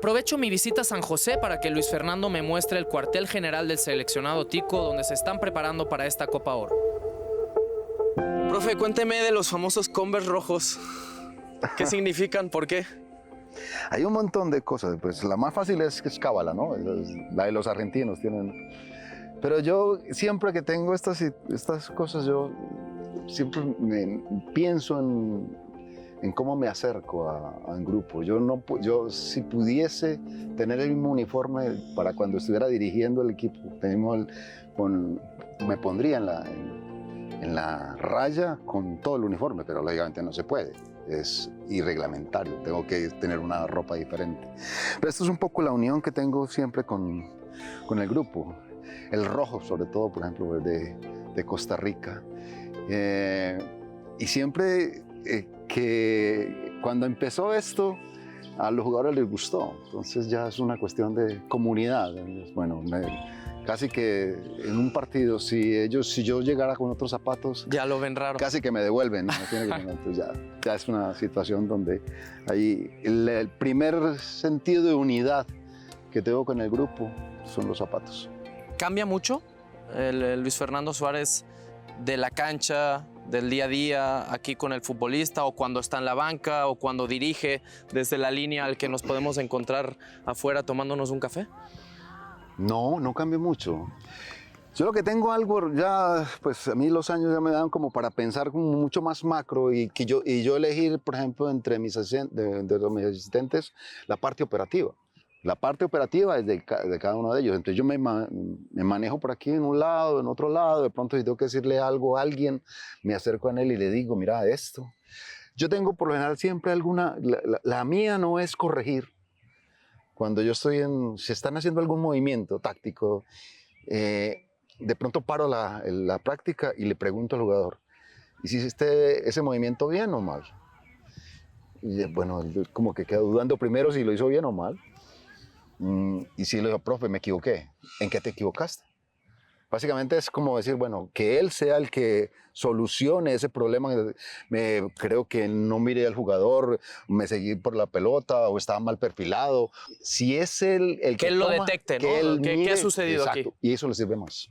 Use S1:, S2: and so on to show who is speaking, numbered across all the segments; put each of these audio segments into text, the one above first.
S1: Aprovecho mi visita a San José para que Luis Fernando me muestre el cuartel general del seleccionado tico, donde se están preparando para esta Copa Oro. Profe, cuénteme de los famosos Converse rojos. ¿Qué significan? ¿Por qué?
S2: Hay un montón de cosas, pues la más fácil es cábala, ¿no? La de los argentinos tienen. Pero yo siempre que tengo estas cosas, yo siempre pienso en cómo me acerco a un grupo. Yo si pudiese tener el mismo uniforme para cuando estuviera dirigiendo el equipo, me pondría en la raya con todo el uniforme, pero lógicamente no se puede. Es irreglamentario, tengo que tener una ropa diferente. Pero esto es un poco la unión que tengo siempre con el grupo. El rojo, sobre todo, por ejemplo, de Costa Rica. Y siempre que cuando empezó esto, a los jugadores les gustó. Entonces ya es una cuestión de comunidad. Bueno, casi que en un partido, si yo llegara con otros zapatos,
S1: ya lo ven raro.
S2: Casi que me devuelven, ¿no? Entonces ya es una situación donde ahí el primer sentido de unidad que tengo con el grupo son los zapatos.
S1: ¿Cambia mucho el Luis Fernando Suárez de la cancha, del día a día, aquí con el futbolista, o cuando está en la banca, o cuando dirige desde la línea al que nos podemos encontrar afuera tomándonos un café?
S2: No cambia mucho. Yo lo que tengo algo ya, pues a mí los años ya me dan como para pensar como mucho más macro y yo elegir, por ejemplo, entre mis asistentes, la parte operativa. La parte operativa es de cada uno de ellos. Entonces yo me manejo por aquí en un lado, en otro lado. De pronto si tengo que decirle algo a alguien, me acerco a él y le digo, mira esto. Yo tengo por lo general siempre alguna, la mía no es corregir. Cuando yo si están haciendo algún movimiento táctico, de pronto paro la práctica y le pregunto al jugador, ¿hiciste ese movimiento bien o mal? Y bueno, como que quedo dudando primero si lo hizo bien o mal. Y si le digo, profe, me equivoqué. ¿En qué te equivocaste? Básicamente es como decir, bueno, que él sea el que solucione ese problema. Creo que no miré al jugador, me seguí por la pelota o estaba mal perfilado. Si es él el
S1: que él lo detecte, ¿no? ¿Qué ha sucedido aquí?
S2: Y eso le sirve más.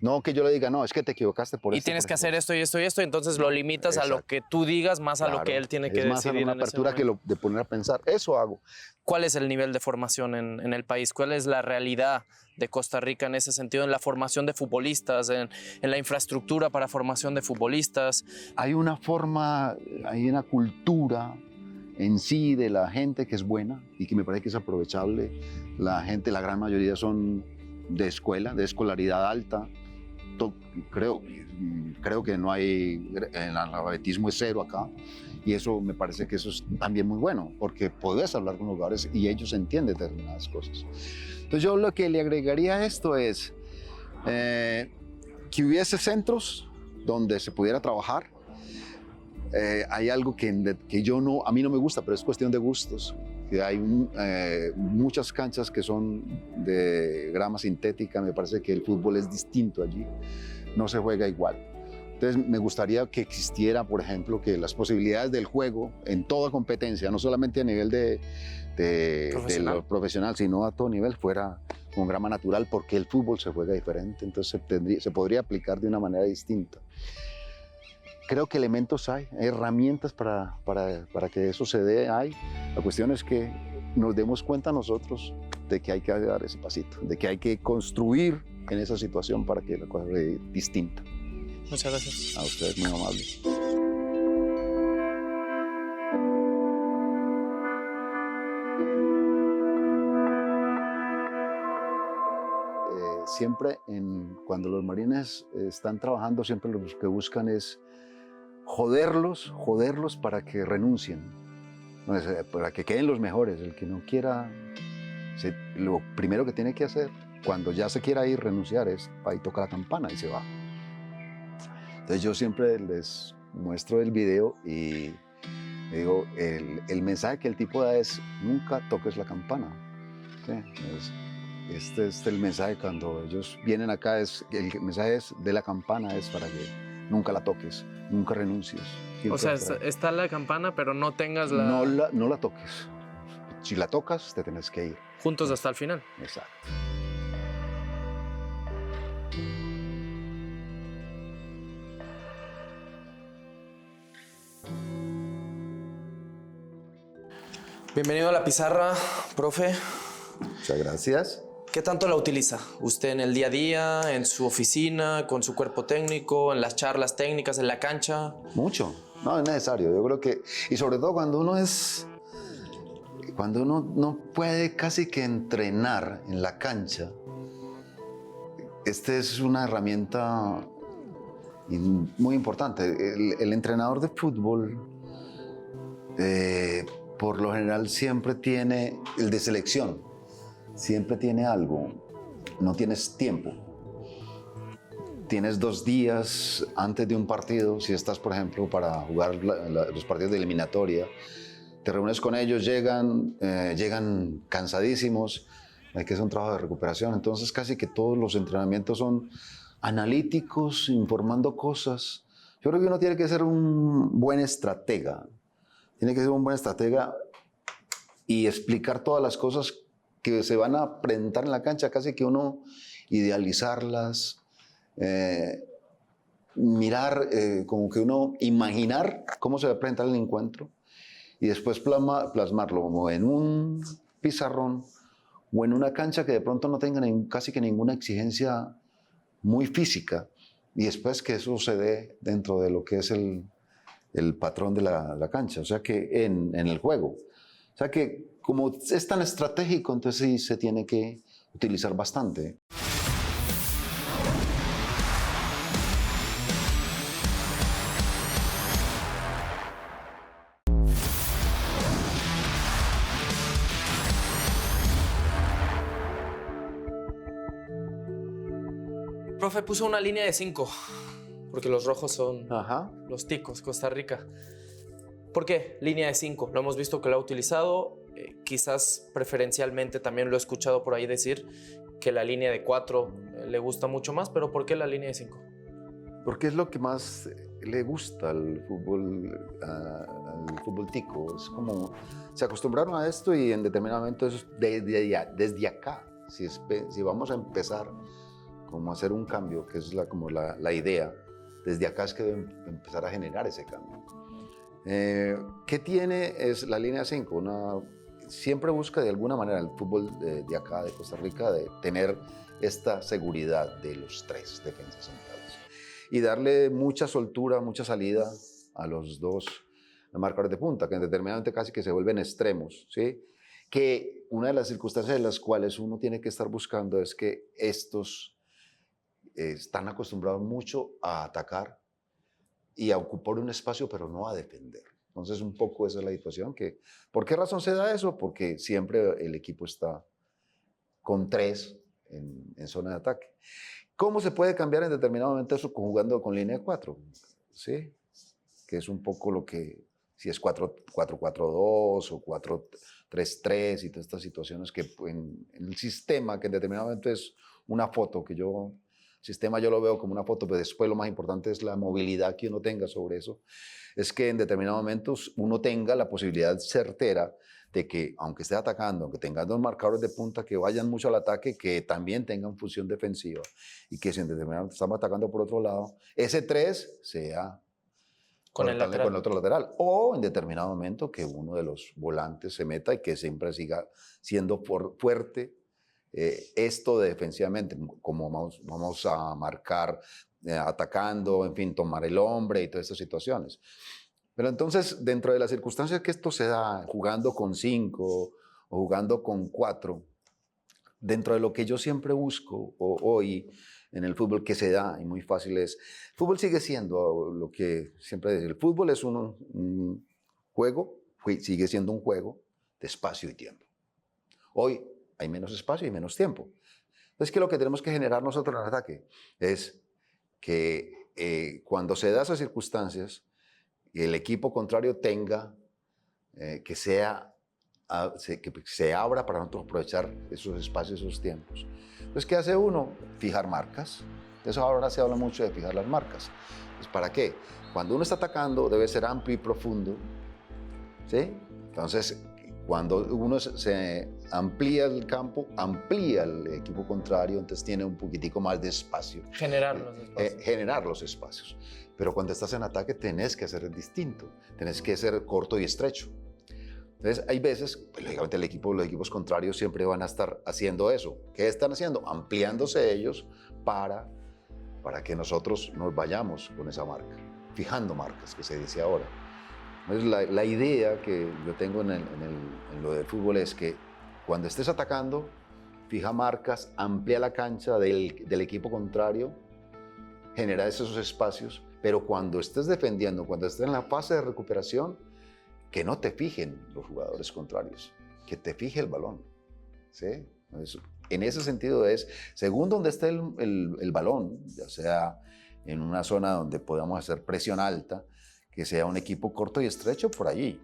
S2: No que yo le diga, no, es que te equivocaste por esto.
S1: Y tienes que hacer esto y esto y esto, entonces lo limitas a lo que tú digas, más a lo que él tiene que decidir.
S2: Es más a una apertura que de poner a pensar. Eso hago.
S1: ¿Cuál es el nivel de formación en el país? ¿Cuál es la realidad de Costa Rica en ese sentido, en la formación de futbolistas, en la infraestructura para formación de futbolistas?
S2: Hay una cultura en sí de la gente que es buena y que me parece que es aprovechable. La gran mayoría son de escolaridad alta. Creo que no hay, el analfabetismo es cero acá, y eso me parece que eso es también muy bueno, porque puedes hablar con los jugadores y ellos entienden determinadas cosas. Entonces yo lo que le agregaría a esto es que hubiese centros donde se pudiera trabajar. Hay algo que a mí no me gusta, pero es cuestión de gustos. Que hay muchas canchas que son de grama sintética. Me parece que el fútbol es distinto allí, no se juega igual. Entonces me gustaría que existiera, por ejemplo, que las posibilidades del juego en toda competencia, no solamente a nivel de lo profesional, sino a todo nivel, fuera con grama natural, porque el fútbol se juega diferente, entonces se podría aplicar de una manera distinta. Creo que elementos hay herramientas para que eso se dé, La cuestión es que nos demos cuenta nosotros de que hay que dar ese pasito, de que hay que construir en esa situación para que la cosa sea distinta.
S1: Muchas gracias.
S2: A ustedes, muy amable. Siempre cuando los marines están trabajando, siempre lo que buscan es joderlos para que renuncien, para que queden los mejores. El que no quiera, lo primero que tiene que hacer cuando ya se quiera ir, renunciar, es va y toca la campana y se va. Entonces yo siempre les muestro el video y digo, el mensaje que el tipo da es: nunca toques la campana. ¿Sí? Este es el mensaje cuando ellos vienen acá, el mensaje de la campana es para que nunca la toques, nunca renuncies.
S1: O sea, está la campana, pero no tengas la...
S2: No la toques. Si la tocas, te tienes que ir.
S1: Juntos hasta el final.
S2: Exacto.
S1: Bienvenido a la pizarra, profe.
S2: Muchas gracias.
S1: ¿Qué tanto la utiliza usted en el día a día, en su oficina, con su cuerpo técnico, en las charlas técnicas, en la cancha?
S2: Mucho. No, es necesario. Yo creo que... Y sobre todo cuando uno no puede casi que entrenar en la cancha, esta es una herramienta muy importante. El entrenador de fútbol, por lo general, siempre tiene, el de selección, siempre tiene algo. No tienes tiempo. Tienes 2 días antes de un partido, si estás, por ejemplo, para jugar los partidos de eliminatoria, te reúnes con ellos, llegan cansadísimos, hay que hacer un trabajo de recuperación. Entonces casi que todos los entrenamientos son analíticos, informando cosas. Yo creo que uno tiene que ser un buen estratega. Tiene que ser un buen estratega y explicar todas las cosas que se van a presentar en la cancha, casi que uno idealizarlas, mirar, como que uno imaginar cómo se va a presentar el encuentro y después plasmarlo como en un pizarrón o en una cancha que de pronto no tenga casi que ninguna exigencia muy física y después que eso se dé dentro de lo que es el patrón de la cancha, o sea que en el juego. O sea que como es tan estratégico, entonces sí se tiene que utilizar bastante.
S1: Profe, puso una línea de 5, porque los rojos son
S2: Ajá.
S1: los ticos, Costa Rica. ¿Por qué línea de 5? Lo hemos visto que lo ha utilizado, quizás preferencialmente también lo he escuchado por ahí decir que la línea de 4 le gusta mucho más, pero ¿por qué la línea de 5?
S2: Porque es lo que más le gusta al fútbol tico. Es como, se acostumbraron a esto y en determinado momento eso desde acá, si vamos a empezar como a hacer un cambio, que es como la idea, desde acá es que deben empezar a generar ese cambio. ¿Qué tiene es la línea 5? Siempre busca de alguna manera el fútbol de acá, de Costa Rica, de tener esta seguridad de los 3 defensas centrales y darle mucha soltura, mucha salida a los 2 marcadores de punta, que determinadamente casi que se vuelven extremos, ¿sí? Que una de las circunstancias en las cuales uno tiene que estar buscando es que estos están acostumbrados mucho a atacar y a ocupar un espacio, pero no a defender. Entonces, un poco esa es la situación. ¿Por qué razón se da eso? Porque siempre el equipo está con 3 en zona de ataque. ¿Cómo se puede cambiar en determinado momento eso jugando con línea de 4? ¿Sí? Que es un poco lo que, si es 4-4-2 o 4-3-3 y todas estas situaciones que en el sistema, que en determinado momento es una foto que sistema yo lo veo como una foto, pero después lo más importante es la movilidad que uno tenga sobre eso. Es que en determinados momentos uno tenga la posibilidad certera de que, aunque esté atacando, aunque tenga 2 marcadores de punta que vayan mucho al ataque, que también tengan función defensiva y que si en determinado momento estamos atacando por otro lado, ese 3 sea
S1: con el
S2: otro lateral. O en determinado momento que uno de los volantes se meta y que siempre siga siendo fuerte. Esto defensivamente, como vamos a marcar atacando, en fin, tomar el hombre y todas estas situaciones. Pero entonces, dentro de las circunstancias que esto se da, jugando con 5 o jugando con 4, dentro de lo que yo siempre busco hoy en el fútbol que se da, y muy fácil es, el fútbol sigue siendo lo que siempre digo, el fútbol es un juego, sigue siendo un juego de espacio y tiempo. Hoy hay menos espacio y menos tiempo. Entonces, ¿qué es lo que tenemos que generar nosotros en el ataque? Es que cuando se da esas circunstancias, el equipo contrario tenga, que se abra para nosotros aprovechar esos espacios, esos tiempos. Entonces, ¿qué hace uno? Fijar marcas. Eso ahora se habla mucho de fijar las marcas. Pues, ¿para qué? Cuando uno está atacando debe ser amplio y profundo, ¿sí? Entonces, Cuando uno se amplía el campo, amplía el equipo contrario, entonces tiene un poquitico más de espacio.
S1: Generar los espacios.
S2: Generar los espacios. Pero cuando estás en ataque tenés que hacer distinto, tenés que ser corto y estrecho. Entonces hay veces, pues, lógicamente los equipos contrarios siempre van a estar haciendo eso. ¿Qué están haciendo? Ampliándose ellos para que nosotros nos vayamos con esa marca, fijando marcas, que se dice ahora. Entonces, la idea que yo tengo en lo del fútbol es que cuando estés atacando, fija marcas, amplía la cancha del equipo contrario, genera esos espacios, pero cuando estés defendiendo, cuando estés en la fase de recuperación, que no te fijen los jugadores contrarios, que te fije el balón. ¿Sí? Entonces, en ese sentido es, según donde esté el balón, ya sea en una zona donde podamos hacer presión alta, que sea un equipo corto y estrecho por allí.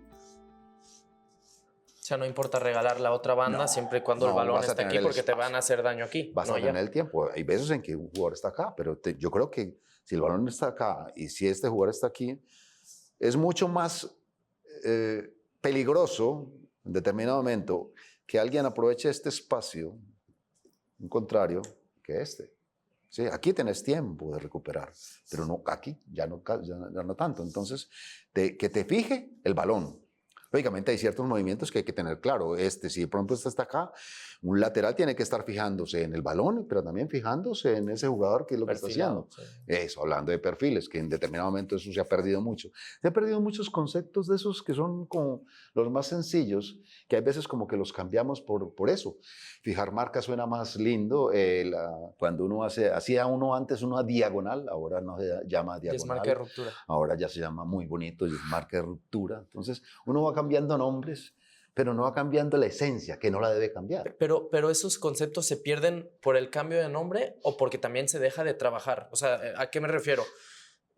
S1: O sea, no importa regalar la otra banda,
S2: No,
S1: siempre y cuando el
S2: no,
S1: balón
S2: vas a
S1: esté
S2: tener
S1: aquí
S2: el
S1: porque te
S2: espacio.
S1: van a hacer daño aquí.
S2: Vas
S1: no
S2: a
S1: allá.
S2: tener el tiempo. Hay veces en que un jugador está acá, pero yo creo que si el balón está acá y si este jugador está aquí, es mucho más peligroso en determinado momento que alguien aproveche este espacio, un contrario, que este. Sí, aquí tenés tiempo de recuperar, pero no, aquí ya no tanto. Entonces, que te fije el balón. Lógicamente hay ciertos movimientos que hay que tener claro. Si de pronto este está acá, un lateral tiene que estar fijándose en el balón, pero también fijándose en ese jugador que es lo que está haciendo.
S1: Sí.
S2: Eso, hablando de perfiles, que en determinado momento eso se ha perdido mucho. Se ha perdido muchos conceptos de esos que son como los más sencillos, que hay veces como que los cambiamos por eso. Fijar marca suena más lindo. Cuando uno hacía uno antes una diagonal, ahora no se llama diagonal.
S1: Desmarque de ruptura.
S2: Ahora ya se llama muy bonito, desmarque de ruptura. Entonces uno va cambiando nombres, pero no va cambiando la esencia, que no la debe cambiar.
S1: Pero esos conceptos se pierden por el cambio de nombre o porque también se deja de trabajar. O sea, ¿a qué me refiero?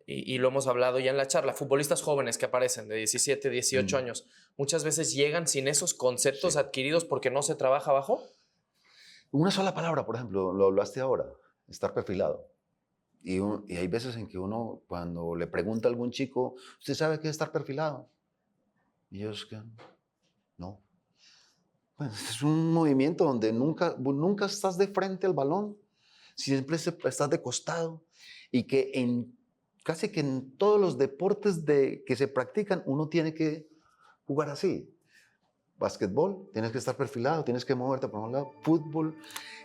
S1: Y lo hemos hablado ya en la charla. Futbolistas jóvenes que aparecen de 17, 18 años, muchas veces llegan sin esos conceptos adquiridos porque no se trabaja abajo.
S2: Una sola palabra, por ejemplo, lo hablaste ahora, estar perfilado. Y hay veces en que uno, cuando le pregunta a algún chico, ¿usted sabe qué es estar perfilado? Y ellos, no. Bueno, es un movimiento donde nunca estás de frente al balón, siempre estás de costado. Y que casi que en todos los deportes que se practican, uno tiene que jugar así. Básquetbol, tienes que estar perfilado, tienes que moverte por un lado. Fútbol,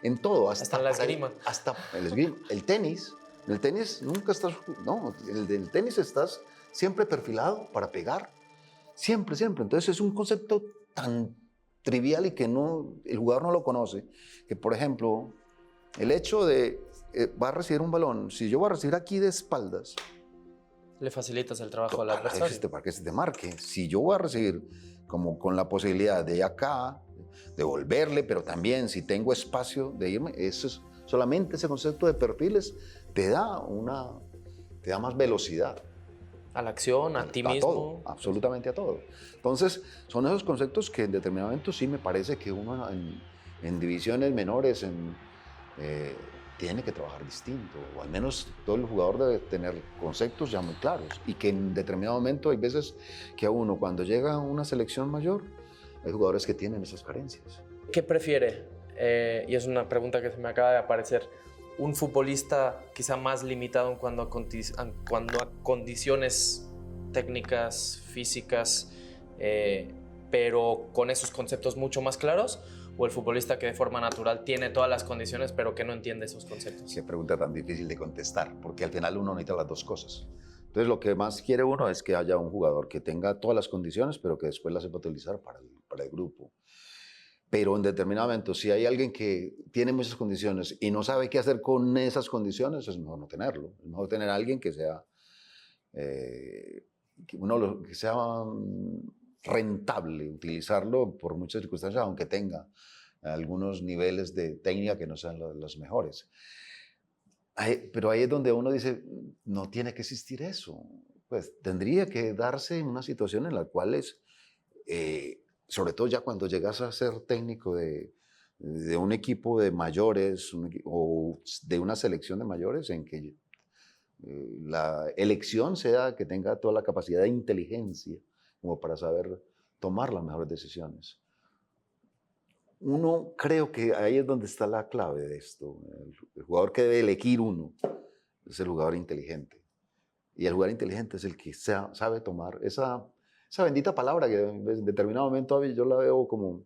S2: en todo.
S1: Hasta la esgrima.
S2: Hasta el esgrima. El tenis. En el tenis nunca estás... No, en el tenis estás siempre perfilado para pegar. Siempre, siempre. Entonces es un concepto tan trivial y que el jugador no lo conoce. Que, por ejemplo, el hecho de... va a recibir un balón. Si yo voy a recibir aquí de espaldas...
S1: Le facilitas el trabajo al adversario.
S2: Para que se te marque. Si yo voy a recibir como con la posibilidad de acá, de volverle, pero también si tengo espacio de irme, solamente ese concepto de perfiles te da más velocidad.
S1: A la acción, a ti mismo.
S2: Todo, absolutamente a todo. Entonces, son esos conceptos que en determinado momento sí me parece que uno en divisiones menores tiene que trabajar distinto, o al menos todo el jugador debe tener conceptos ya muy claros, y que en determinado momento hay veces que a uno cuando llega a una selección mayor, hay jugadores que tienen esas carencias.
S1: ¿Qué prefiere? Y es una pregunta que se me acaba de aparecer. ¿Un futbolista quizá más limitado en cuanto a condiciones técnicas, físicas, pero con esos conceptos mucho más claros? ¿O el futbolista que de forma natural tiene todas las condiciones, pero que no entiende esos conceptos?
S2: Qué pregunta tan difícil de contestar, porque al final uno necesita las dos cosas. Entonces, lo que más quiere uno es que haya un jugador que tenga todas las condiciones, pero que después las sepa utilizar para el grupo. Pero en determinado momento, si hay alguien que tiene muchas condiciones y no sabe qué hacer con esas condiciones, es mejor no tenerlo. Es mejor tener a alguien que sea, que sea rentable, utilizarlo por muchas circunstancias, aunque tenga algunos niveles de técnica que no sean los mejores. Pero ahí es donde uno dice, no tiene que existir eso. Pues tendría que darse en una situación en la cual sobre todo ya cuando llegas a ser técnico de un equipo de mayores o de una selección de mayores, en que la elección sea que tenga toda la capacidad de inteligencia como para saber tomar las mejores decisiones. uno creo que ahí es donde está la clave de esto. El jugador que debe elegir uno es el jugador inteligente. Y el jugador inteligente es el que sabe tomar esa bendita palabra que en determinado momento yo la veo como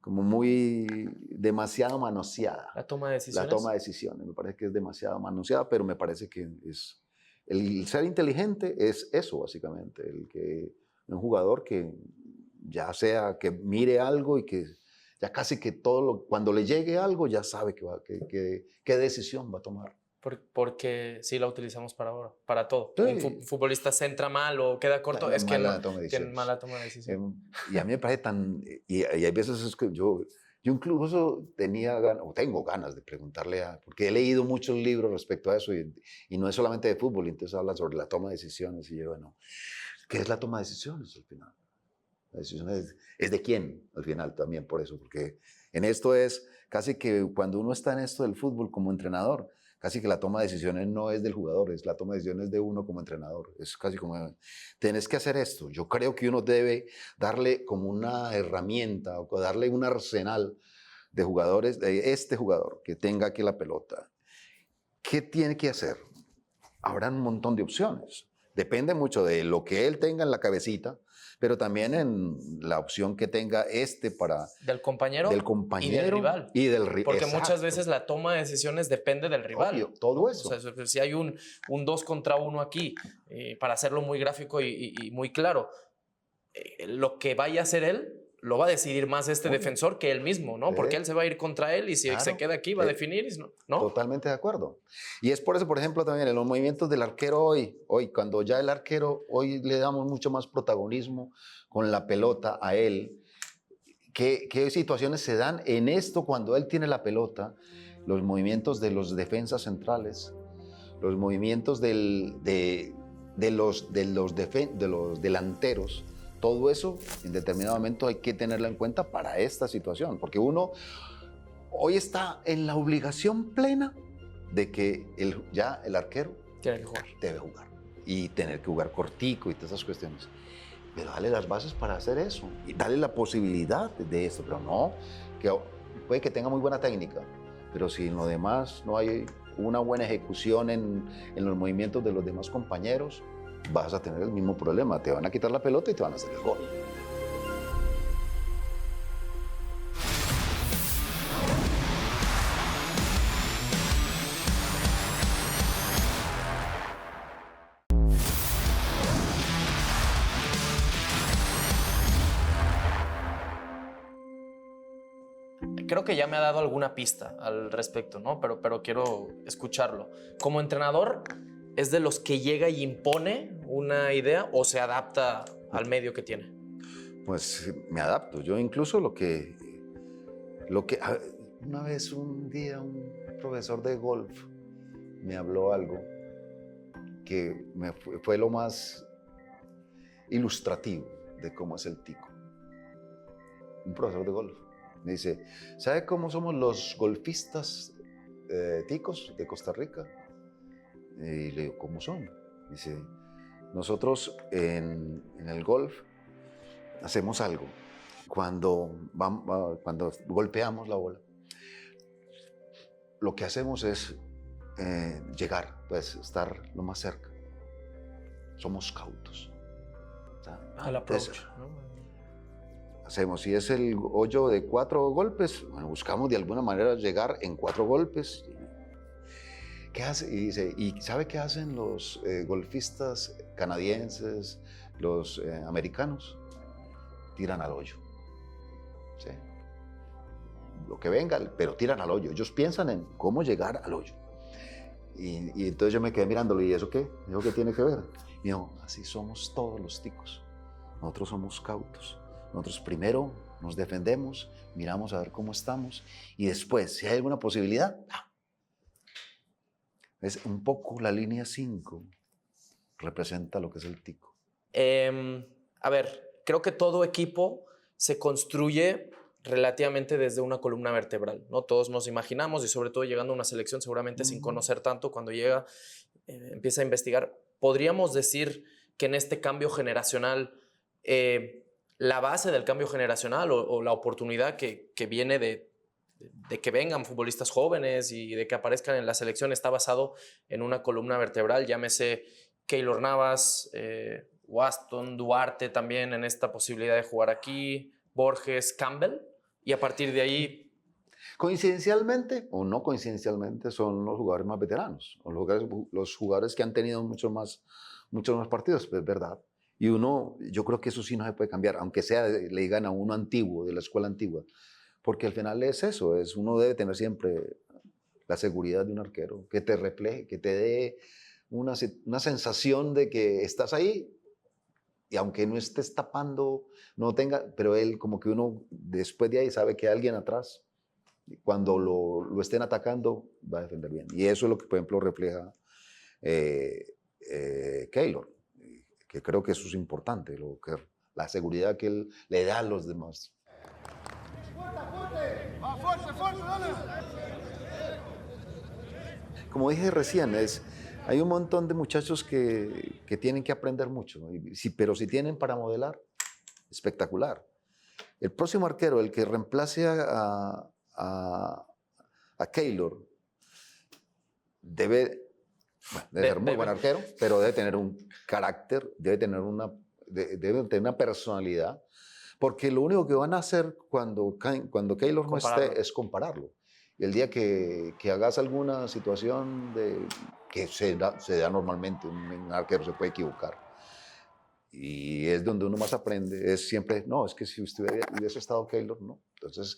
S2: muy demasiado manoseada.
S1: La toma de decisiones.
S2: La toma de decisiones. Me parece que es demasiado manoseada, pero me parece que es... El ser inteligente es eso, básicamente. Un jugador que ya sea que mire algo y que ya casi que cuando le llegue algo ya sabe qué decisión va a tomar.
S1: Porque sí la utilizamos para todo.
S2: Sí.
S1: Un futbolista se entra mal o queda corto, es que no
S2: tiene
S1: mala toma de decisiones.
S2: Y a mí me parece tan... Y hay veces es que yo incluso tengo ganas de preguntarle porque he leído muchos libros respecto a eso y no es solamente de fútbol, entonces habla sobre la toma de decisiones y yo, bueno, ¿qué es la toma de decisiones al final? La decisión es de quién al final también por eso, porque en esto es casi que cuando uno está en esto del fútbol como entrenador, casi que la toma de decisiones no es del jugador, es la toma de decisiones de uno como entrenador. Es casi como, tenés que hacer esto. Yo creo que uno debe darle como una herramienta o darle un arsenal de jugadores, de este jugador que tenga aquí la pelota. ¿Qué tiene que hacer? Habrá un montón de opciones. Depende mucho de lo que él tenga en la cabecita, pero también en la opción que tenga
S1: del compañero y del rival. Porque exacto. Muchas veces la toma de decisiones depende del rival.
S2: Obvio, todo eso.
S1: O sea, si hay un 2 contra 1 aquí, para hacerlo muy gráfico y muy claro, lo que vaya a hacer él lo va a decidir más defensor que él mismo, ¿no? Porque él se va a ir contra él y si se queda aquí va a definir, ¿no?
S2: Totalmente de acuerdo. Y es por eso, por ejemplo, también en los movimientos del arquero hoy, cuando ya el arquero, hoy le damos mucho más protagonismo con la pelota a él. ¿Qué situaciones se dan en esto cuando él tiene la pelota? Los movimientos de los defensas centrales, los movimientos de los delanteros. Todo eso, en determinado momento, hay que tenerlo en cuenta para esta situación, porque uno hoy está en la obligación plena de que ya el arquero debe jugar y tener que jugar cortico y todas esas cuestiones. Pero dale las bases para hacer eso y dale la posibilidad de eso, pero no, que puede que tenga muy buena técnica, pero si en lo demás no hay una buena ejecución en los movimientos de los demás compañeros, vas a tener el mismo problema. Te van a quitar la pelota y te van a hacer el gol.
S1: Creo que ya me ha dado alguna pista al respecto, ¿no? Pero quiero escucharlo. Como entrenador, ¿es de los que llega y impone una idea o se adapta al medio que tiene?
S2: Pues me adapto. Yo incluso lo que una vez un día un profesor de golf me habló algo que fue lo más ilustrativo de cómo es el tico. Un profesor de golf me dice, ¿sabe cómo somos los golfistas ticos de Costa Rica? Y le digo, ¿cómo son? Dice, nosotros en el golf hacemos algo. Cuando golpeamos la bola, lo que hacemos es llegar, pues estar lo más cerca. Somos cautos.
S1: Al approach, ¿no?
S2: Hacemos, si es el hoyo de 4 golpes, bueno, buscamos de alguna manera llegar en 4 golpes. ¿Qué hace? Y dice, ¿y sabe qué hacen los golfistas canadienses, los americanos? Tiran al hoyo. ¿Sí? Lo que venga, pero tiran al hoyo. Ellos piensan en cómo llegar al hoyo. Y entonces yo me quedé mirándolo, ¿y eso qué? ¿Eso qué tiene que ver? Y dijo, así somos todos los ticos. Nosotros somos cautos. Nosotros primero nos defendemos, miramos a ver cómo estamos y después, si hay alguna posibilidad, es un poco la línea 5 representa lo que es el tico.
S1: A ver, creo que todo equipo se construye relativamente desde una columna vertebral, ¿no? Todos nos imaginamos y sobre todo llegando a una selección seguramente sin conocer tanto, cuando llega, empieza a investigar. ¿Podríamos decir que en este cambio generacional la base del cambio generacional o la oportunidad que viene de que vengan futbolistas jóvenes y de que aparezcan en la selección está basado en una columna vertebral, llámese Keylor Navas, Waston, Duarte también en esta posibilidad de jugar aquí, Borges, Campbell, y a partir de ahí...
S2: Coincidencialmente o no coincidencialmente son los jugadores más veteranos, o los jugadores que han tenido muchos más partidos, pues es verdad. Y yo creo que eso sí no se puede cambiar, aunque le digan a uno antiguo, de la escuela antigua, porque al final es eso, uno debe tener siempre la seguridad de un arquero, que te refleje, que te dé una sensación de que estás ahí, y aunque no estés tapando, no tenga, pero él como que uno después de ahí sabe que hay alguien atrás, cuando lo estén atacando va a defender bien. Y eso es lo que, por ejemplo, refleja Keylor, que creo que eso es importante, la seguridad que él le da a los demás. Como dije recién, hay un montón de muchachos que tienen que aprender mucho, pero si tienen para modelar, espectacular. El próximo arquero, el que reemplace a Keylor, debe ser muy buen arquero, pero debe tener un carácter, debe tener una personalidad, porque lo único que van a hacer cuando Keylor no esté es compararlo. Y el día que hagas alguna situación que se da normalmente, un arquero se puede equivocar. Y es donde uno más aprende, es siempre, no, es que si usted hubiese estado Keylor, no. Entonces,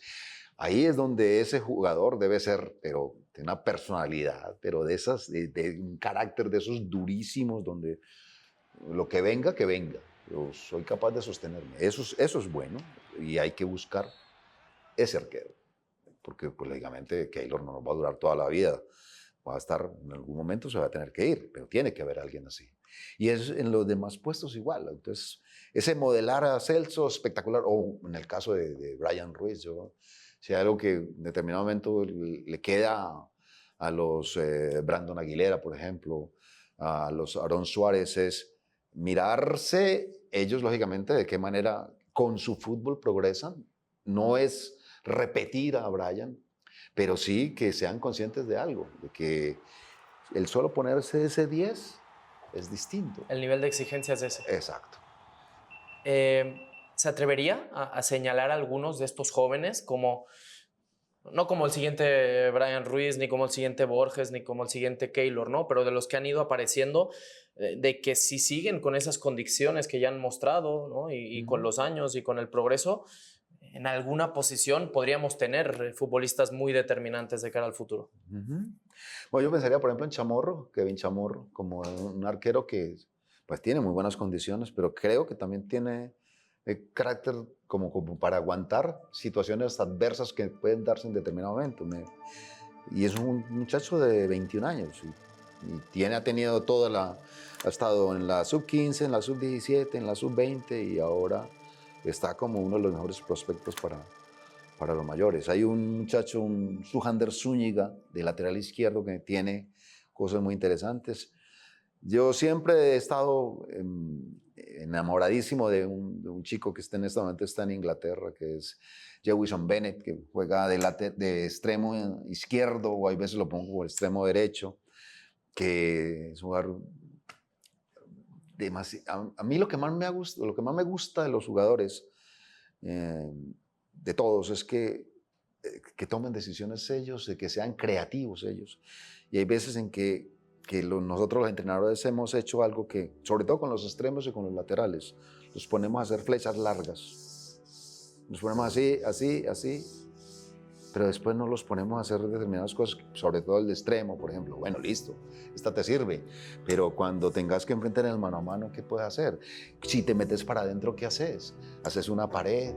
S2: ahí es donde ese jugador debe ser, pero de una personalidad, pero de un carácter de esos durísimos, donde lo que venga, yo soy capaz de sostenerme. Eso es bueno, y hay que buscar ese arquero, porque pues lógicamente Keylor no nos va a durar toda la vida, va a estar, en algún momento se va a tener que ir, pero tiene que haber alguien así. Y en los demás puestos igual. Entonces, ese modelar a Celso espectacular, o en el caso de Brian Ruiz, si hay algo que en determinado momento le queda a los Brandon Aguilera, por ejemplo, a los Aaron Suárez, es mirarse ellos, lógicamente, de qué manera con su fútbol progresan. No es repetir a Brian, pero sí que sean conscientes de algo, de que el solo ponerse ese 10 es distinto.
S1: El nivel de exigencia es ese.
S2: Exacto.
S1: ¿Se atrevería a señalar a algunos de estos jóvenes como, no como el siguiente Brian Ruiz, ni como el siguiente Borges, ni como el siguiente Keylor, ¿no? Pero de los que han ido apareciendo, de que si siguen con esas condiciones que ya han mostrado, ¿no? Y con los años y con el progreso, en alguna posición podríamos tener futbolistas muy determinantes de cara al futuro.
S2: Bueno, yo pensaría, por ejemplo, en Chamorro, Kevin Chamorro, como un arquero que pues tiene muy buenas condiciones, pero creo que también tiene carácter como para aguantar situaciones adversas que pueden darse en determinado momento. Y es un muchacho de 21 años y ha tenido ha estado en la sub-15, en la sub-17, en la sub-20 y ahora está como uno de los mejores prospectos para los mayores. Hay un muchacho, un Sujander Zúñiga, de lateral izquierdo, que tiene cosas muy interesantes. Yo siempre he estado enamoradísimo de un chico que en este momento está en Inglaterra, que es Jewison Bennett, que juega de extremo izquierdo, o a veces lo pongo por extremo derecho, que es jugar demasiado. A mí lo que más me gusta de los jugadores, de todos, es que tomen decisiones ellos, de que sean creativos ellos. Y hay veces en que nosotros los entrenadores hemos hecho algo que, sobre todo con los extremos y con los laterales, los ponemos a hacer flechas largas. Nos ponemos así, pero después no los ponemos a hacer determinadas cosas, sobre todo el de extremo, por ejemplo. Bueno, listo, esta te sirve, pero cuando tengas que enfrentar el mano a mano, ¿qué puedes hacer? Si te metes para adentro, ¿qué haces? Haces una pared,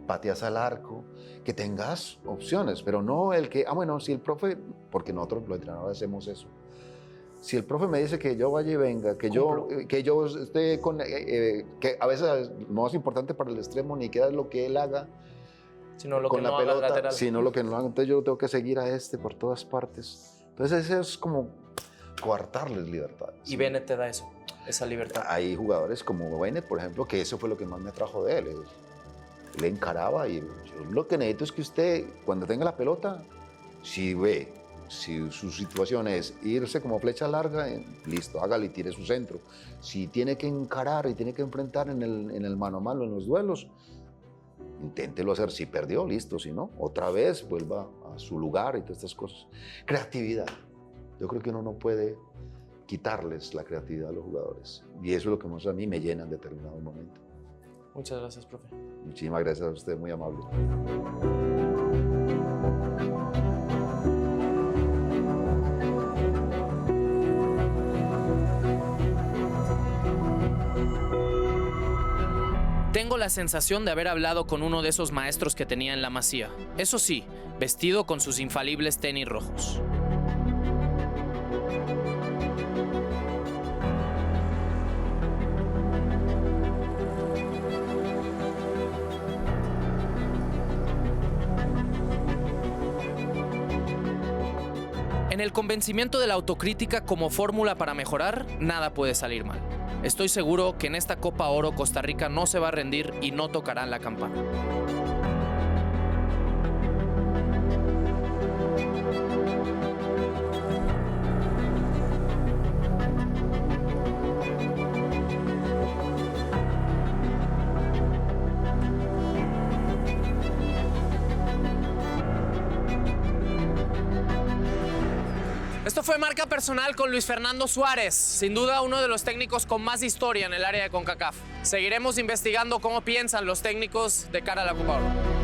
S2: pateas al arco, que tengas opciones, pero no el que, bueno, si el profe, porque nosotros los entrenadores hacemos eso. Si el profe me dice que yo vaya y venga, que yo esté con, que a veces no es importante para el extremo ni queda lo que él haga,
S1: sino lo
S2: con
S1: que
S2: la
S1: no
S2: pelota,
S1: haga el lateral.
S2: sino lo que no haga. Entonces yo tengo que seguir a por todas partes. Entonces eso es como coartarles libertad.
S1: Y Bennett te da eso. esa libertad.
S2: Hay jugadores como Bennett, por ejemplo, que eso fue lo que más me atrajo de él. Él encaraba y yo lo que necesito es que usted, cuando tenga la pelota, si su situación es irse como flecha larga, listo, hágale y tire su centro. Si tiene que encarar y tiene que enfrentar en el mano a mano, en los duelos, inténtelo hacer. Si perdió, listo. Si no, otra vez vuelva a su lugar y todas estas cosas. Creatividad. Yo creo que uno no puede quitarles la creatividad a los jugadores. Y eso es lo que más a mí me llena en determinado momento.
S1: Muchas gracias, profe.
S2: Muchísimas gracias a usted, muy amable.
S1: Tengo la sensación de haber hablado con uno de esos maestros que tenía en la Masía. Eso sí, vestido con sus infalibles tenis rojos. En el convencimiento de la autocrítica como fórmula para mejorar, nada puede salir mal. Estoy seguro que en esta Copa Oro Costa Rica no se va a rendir y no tocarán la campana. Esto fue Marca Personal con Luis Fernando Suárez, sin duda uno de los técnicos con más historia en el área de CONCACAF. Seguiremos investigando cómo piensan los técnicos de cara a la Copa Oro.